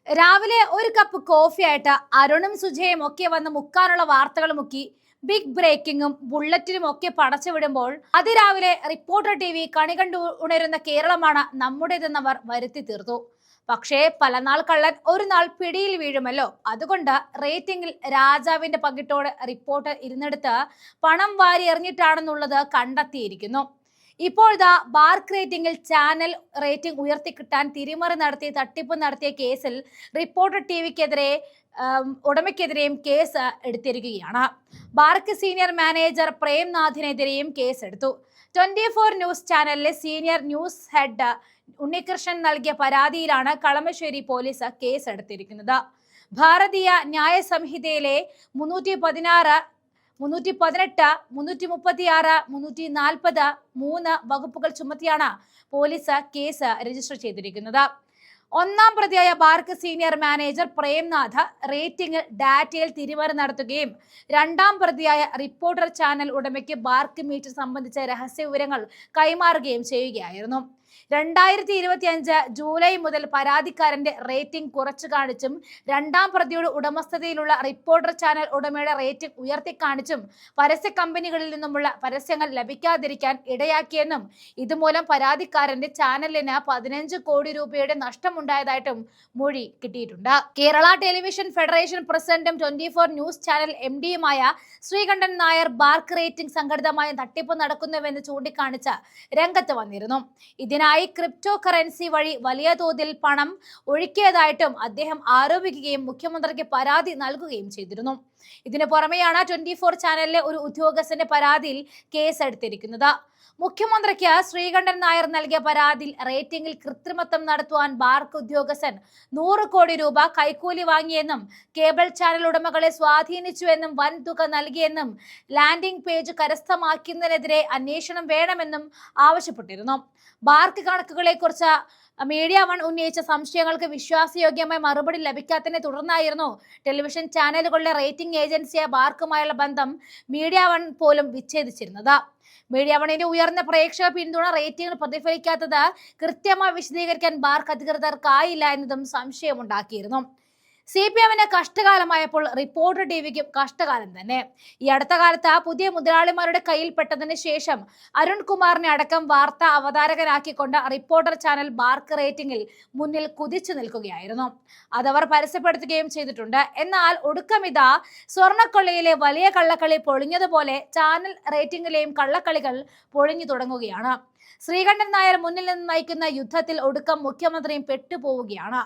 രാവിലെ ഒരു cup coffee ആയിട്ട് അരുണും സുജയും ഒക്കെ വന്ന് മുക്കാനുള്ള വാർത്തകൾ മുക്കി ബിഗ് ബ്രേക്കിങ്ങും ബുള്ളറ്റിനും ഒക്കെ പടച്ചു വിടുമ്പോൾ അതിരാവിലെ റിപ്പോർട്ടർ TV കണി കണ്ടു ഉണരുന്ന കേരളമാണ് നമ്മുടേതെന്നവർ വരുത്തി തീർത്തു. പക്ഷേ പല നാൾ കള്ളൻ ഒരു നാൾ പിടിയിൽ വീഴുമല്ലോ. അതുകൊണ്ട് റേറ്റിംഗിൽ രാജാവിന്റെ പകിട്ടോട് റിപ്പോർട്ടർ ഇരുന്നെടുത്ത് പണം വാരി എറിഞ്ഞിട്ടാണെന്നുള്ളത് കണ്ടെത്തിയിരിക്കുന്നു. ഇപ്പോഴത്തെ ബാർക്ക് റേറ്റിംഗിൽ ചാനൽ റേറ്റിംഗ് ഉയർത്തിക്കിട്ടാൻ തിരിമറി നടത്തി തട്ടിപ്പ് നടത്തിയ കേസിൽ റിപ്പോർട്ടർ TVക്കെതിരെ ഉടമയ്ക്കെതിരെയും കേസ് എടുത്തിരിക്കുകയാണ്. ബാർക്ക് സീനിയർ മാനേജർ പ്രേംനാഥിനെതിരെയും കേസ് എടുത്തു. 24 ന്യൂസ് ചാനലിലെ സീനിയർ ന്യൂസ് ഹെഡ് ഉണ്ണികൃഷ്ണൻ നൽകിയ പരാതിയിലാണ് കളമശ്ശേരി പോലീസ് കേസ് എടുത്തിരിക്കുന്നത്. ഭാരതീയ ന്യായ സംഹിതയിലെ 316, 318, 336, 340, 3 വകുപ്പുകൾ ചുമത്തിയാണ് പോലീസ് കേസ് രജിസ്റ്റർ ചെയ്തിരിക്കുന്നത്. ഒന്നാം പ്രതിയായ ബാർക്ക് സീനിയർ മാനേജർ പ്രേംനാഥ് റേറ്റിംഗിൽ ഡാറ്റയിൽ തിരിമറി നടത്തുകയും രണ്ടാം പ്രതിയായ റിപ്പോർട്ടർ ചാനൽ ഉടമയ്ക്ക് ബാർക്ക് മീറ്റർ സംബന്ധിച്ച രഹസ്യ വിവരങ്ങൾ കൈമാറുകയും ചെയ്യുകയായിരുന്നു. 2025 ജൂലൈ മുതൽ പരാതിക്കാരന്റെ റേറ്റിംഗ് കുറച്ചു കാണിച്ചും രണ്ടാം പ്രതിയുടെ ഉടമസ്ഥതയിലുള്ള റിപ്പോർട്ടർ ചാനൽ ഉടമയുടെ റേറ്റിംഗ് ഉയർത്തി കാണിച്ചും പരസ്യ കമ്പനികളിൽ നിന്നുമുള്ള പരസ്യങ്ങൾ ലഭിക്കാതിരിക്കാൻ ഇടയാക്കിയെന്നും ഇതുമൂലം പരാതിക്കാരന്റെ ചാനലിന് 15 കോടി രൂപയുടെ നഷ്ടമുണ്ടായതായിട്ടും മൊഴി കിട്ടിയിട്ടുണ്ട്. കേരള ടെലിവിഷൻ ഫെഡറേഷൻ പ്രസിഡന്റും 24 ന്യൂസ് ചാനൽ MDയുമായ ശ്രീകണ്ഠൻ നായർ ബാർക്ക് റേറ്റിംഗ് സംഘടിതമായ തട്ടിപ്പ് നടക്കുന്നുവെന്ന് ചൂണ്ടിക്കാണിച്ച് രംഗത്ത് വന്നിരുന്നു. ഇതിനായി ക്രിപ്റ്റോ കറൻസി വഴി വലിയ തോതിൽ പണം ഒഴുക്കിയതായിട്ടും അദ്ദേഹം ആരോപിക്കുകയും മുഖ്യമന്ത്രിക്ക് പരാതി നൽകുകയും ചെയ്തിരുന്നു. ഇതിനു പുറമെയാണ് 24 ചാനലിലെ ഒരു ഉദ്യോഗസ്ഥന്റെ പരാതിയിൽ കേസെടുത്തിരിക്കുന്നത്. മുഖ്യമന്ത്രിക്ക് ശ്രീകണ്ഠൻ നായർ നൽകിയ പരാതിയിൽ റേറ്റിംഗിൽ കൃത്രിമത്വം നടത്തുവാൻ ബാർക്ക് ഉദ്യോഗസ്ഥൻ 100 കോടി രൂപ കൈക്കൂലി വാങ്ങിയെന്നും കേബിൾ ചാനൽ ഉടമകളെ സ്വാധീനിച്ചുവെന്നും വൻ തുക നൽകിയെന്നും ലാൻഡിംഗ് പേജ് കരസ്ഥമാക്കുന്നതിനെതിരെ അന്വേഷണം വേണമെന്നും ആവശ്യപ്പെട്ടിരുന്നു. ബാർക്ക് കണക്കുകളെ കുറിച്ച് മീഡിയ വൺ ഉന്നയിച്ച സംശയങ്ങൾക്ക് വിശ്വാസയോഗ്യമായ മറുപടി ലഭിക്കാത്തതിനെ തുടർന്നായിരുന്നു ടെലിവിഷൻ ചാനലുകളിലെ റേറ്റിംഗ് ഏജൻസിയായ ബാർക്കുമായുള്ള ബന്ധം മീഡിയ വൺ പോലും വിച്ഛേദിച്ചിരുന്നത്. മീഡിയ വണ്ണിന്റെ ഉയർന്ന പ്രേക്ഷക പിന്തുണ റേറ്റിംഗിൽ പ്രതിഫലിക്കാത്തത് കൃത്യമായി വിശദീകരിക്കാൻ ബാർക്ക് അധികൃതർക്കായില്ല എന്നതും സംശയമുണ്ടാക്കിയിരുന്നു. CPMന് കഷ്ടകാലമായപ്പോൾ റിപ്പോർട്ടർ TVക്കും കഷ്ടകാലം തന്നെ. ഈ അടുത്ത കാലത്ത് പുതിയ മുതലാളിമാരുടെ കയ്യിൽപ്പെട്ടതിന് ശേഷം അരുൺകുമാറിനെ അടക്കം വാർത്താ അവതാരകനാക്കിക്കൊണ്ട് റിപ്പോർട്ടർ ചാനൽ ബാർക്ക് റേറ്റിംഗിൽ മുന്നിൽ കുതിച്ചു നിൽക്കുകയായിരുന്നു. അതവർ പരസ്യപ്പെടുത്തുകയും ചെയ്തിട്ടുണ്ട്. എന്നാൽ ഒടുക്കമിതാ സ്വർണ്ണക്കൊള്ളയിലെ വലിയ കള്ളക്കളി പൊളിഞ്ഞതുപോലെ ചാനൽ റേറ്റിംഗിലെയും കള്ളക്കളികൾ പൊളിഞ്ഞു തുടങ്ങുകയാണ്. ശ്രീകണ്ഠൻ നായർ മുന്നിൽ നിന്ന് നയിക്കുന്ന യുദ്ധത്തിൽ ഒടുക്കം മുഖ്യമന്ത്രിയും പെട്ടുപോവുകയാണ്.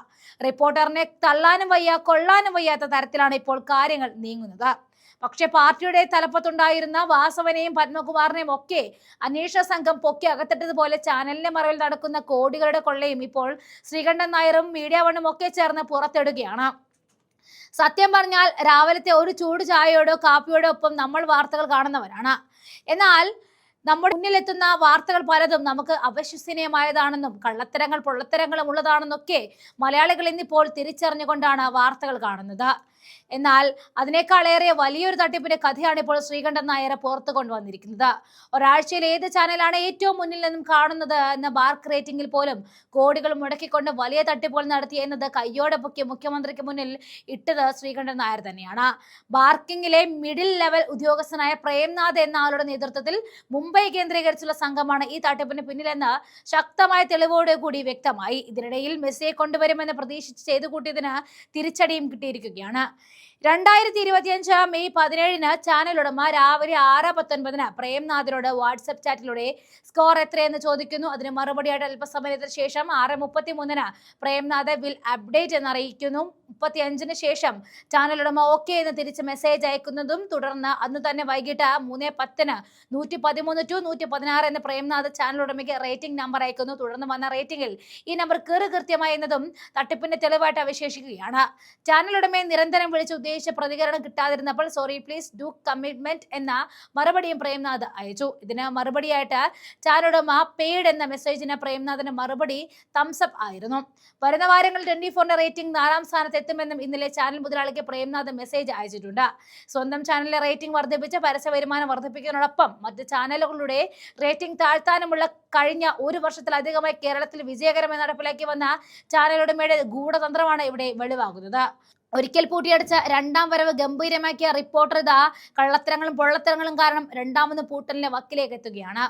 റിപ്പോർട്ടറിനെ തള്ളാനും വയ്യ കൊള്ളാനും വയ്യാത്ത തരത്തിലാണ് ഇപ്പോൾ കാര്യങ്ങൾ നീങ്ങുന്നത്. പക്ഷെ പാർട്ടിയുടെ തലപ്പത്തുണ്ടായിരുന്ന വാസവനെയും പത്മകുമാറിനെയും ഒക്കെ അന്വേഷണ സംഘം പൊക്കി അകത്തിട്ടതുപോലെ ചാനലിന്റെ മറവിൽ നടക്കുന്ന കോടികളുടെ കൊള്ളയും ഇപ്പോൾ ശ്രീകണ്ഠൻ നായരും മീഡിയ വണ്ണും ഒക്കെ ചേർന്ന് പുറത്തിടുകയാണ്. സത്യം പറഞ്ഞാൽ രാവിലത്തെ ഒരു ചൂട് ചായയോടോ കാപ്പിയോടോ ഒപ്പം നമ്മൾ വാർത്തകൾ കാണുന്നവരാണ്. എന്നാൽ നമ്മുടെ മുന്നിലെത്തുന്ന വാർത്തകൾ പലതും നമുക്ക് അവിശ്വസനീയമായതാണെന്നും കള്ളത്തരങ്ങൾ പൊള്ളത്തരങ്ങളും ഉള്ളതാണെന്നൊക്കെ മലയാളികൾ ഇന്നിപ്പോൾ തിരിച്ചറിഞ്ഞുകൊണ്ടാണ് വാർത്തകൾ കാണുന്നത്. എന്നാൽ അതിനേക്കാളേറെ വലിയൊരു തട്ടിപ്പിന്റെ കഥയാണ് ഇപ്പോൾ ശ്രീകണ്ഠൻ നായരെ പുറത്തു കൊണ്ടുവന്നിരിക്കുന്നത്. ഒരാഴ്ചയിൽ ഏത് ചാനലാണ് ഏറ്റവും മുന്നിൽ നിന്നും കാണുന്നത് എന്ന ബാർക്ക് റേറ്റിംഗിൽ പോലും കോടികൾ മുടക്കിക്കൊണ്ട് വലിയ തട്ടിപ്പുകൾ നടത്തി എന്നത് കയ്യോടെ പൊക്കി മുഖ്യമന്ത്രിക്ക് മുന്നിൽ ഇട്ടത് ശ്രീകണ്ഠൻ നായർ തന്നെയാണ്. ബാർക്കിങ്ങിലെ മിഡിൽ ലെവൽ ഉദ്യോഗസ്ഥനായ പ്രേംനാഥ് എന്ന ആളുടെ നേതൃത്വത്തിൽ മുംബൈ കേന്ദ്രീകരിച്ചുള്ള സംഘമാണ് ഈ തട്ടിപ്പിന് പിന്നിലെന്ന് ശക്തമായ തെളിവോടുകൂടി വ്യക്തമായി. ഇതിനിടയിൽ മെസ്സിയെ കൊണ്ടുവരുമെന്ന് പ്രതീക്ഷിച്ച് ചെയ്തു കൂട്ടിയതിന് തിരിച്ചടിയും കിട്ടിയിരിക്കുകയാണ്. 2025 മെയ് 17 ചാനൽ ഉടമ രാവിലെ 6:19 പ്രേംനാഥിനോട് വാട്സ്ആപ്പ് ചാറ്റിലൂടെ സ്കോർ എത്രയെന്ന് ചോദിക്കുന്നു. അതിന് മറുപടിയായിട്ട് അല്പസമയത്തിന് ശേഷം 6:33 പ്രേംനാഥ് വിൽ അപ്ഡേറ്റ് എന്ന് അറിയിക്കുന്നു. 35 ശേഷം ചാനൽ ഉടമ ഓക്കെ എന്ന് തിരിച്ച് മെസ്സേജ് അയക്കുന്നതും തുടർന്ന് അന്ന് തന്നെ വൈകിട്ട് 3:10 113 to 116 എന്ന് പ്രേംനാഥ് ചാനൽ ഉടമയ്ക്ക് റേറ്റിംഗ് നമ്പർ അയക്കുന്നു. തുടർന്ന് വന്ന റേറ്റിംഗിൽ ഈ നമ്പർ കൃത്യമായി എന്നതും തട്ടിപ്പിന്റെ തെളിവായിട്ട് അവശേഷിക്കുകയാണ്. ചാനൽ ഉടമയെ നിരന്തരം വിളിച്ച് ഉദ്ദേശിച്ച പ്രതികരണം കിട്ടാതിരുന്നപ്പോൾ സോറി പ്ലീസ് ഡു കമ്മിറ്റ്മെന്റ് എന്ന മറുപടിയും പ്രേംനാഥ് അയച്ചു. ഇതിന് മറുപടിയായിട്ട് ചാനൽ ഉടമ പെയ്ഡ് എന്ന മെസ്സേജിന് പ്രേംനാഥിന്റെ മറുപടി തംസ് അപ്പ് ആയിരുന്നു. വരുന്ന വാരങ്ങളിൽ 24 റേറ്റിംഗ് 4ാം സ്ഥാനത്ത് എത്തുമെന്നും ഇന്നലെ ചാനൽ മുതലാളിക്ക് പ്രേംനാഥ് മെസ്സേജ് അയച്ചിട്ടുണ്ട്. സ്വന്തം ചാനലിലെ റേറ്റിംഗ് വർദ്ധിപ്പിച്ച് പരസ്യ വരുമാനം വർദ്ധിപ്പിക്കുന്നതിനോടൊപ്പം മറ്റ് ചാനലുകളുടെ റേറ്റിംഗ് താഴ്ത്താനുമുള്ള കഴിഞ്ഞ ഒരു വർഷത്തിലധികമായി കേരളത്തിൽ വിജയകരമായി നടപ്പിലാക്കി വന്ന ചാനൽ ഉടമയുടെ ഗൂഢതന്ത്രമാണ് ഇവിടെ വെളിവാകുന്നത്. ഒരിക്കൽ പൂട്ടിയടിച്ച രണ്ടാം വരവ് ഗംഭീരമാക്കിയ റിപ്പോർട്ടർ ഇതാ കള്ളത്തരങ്ങളും പൊള്ളത്തരങ്ങളും കാരണം രണ്ടാമത് പൂട്ടലിന്റെ വക്കിലേക്ക് എത്തുകയാണ്.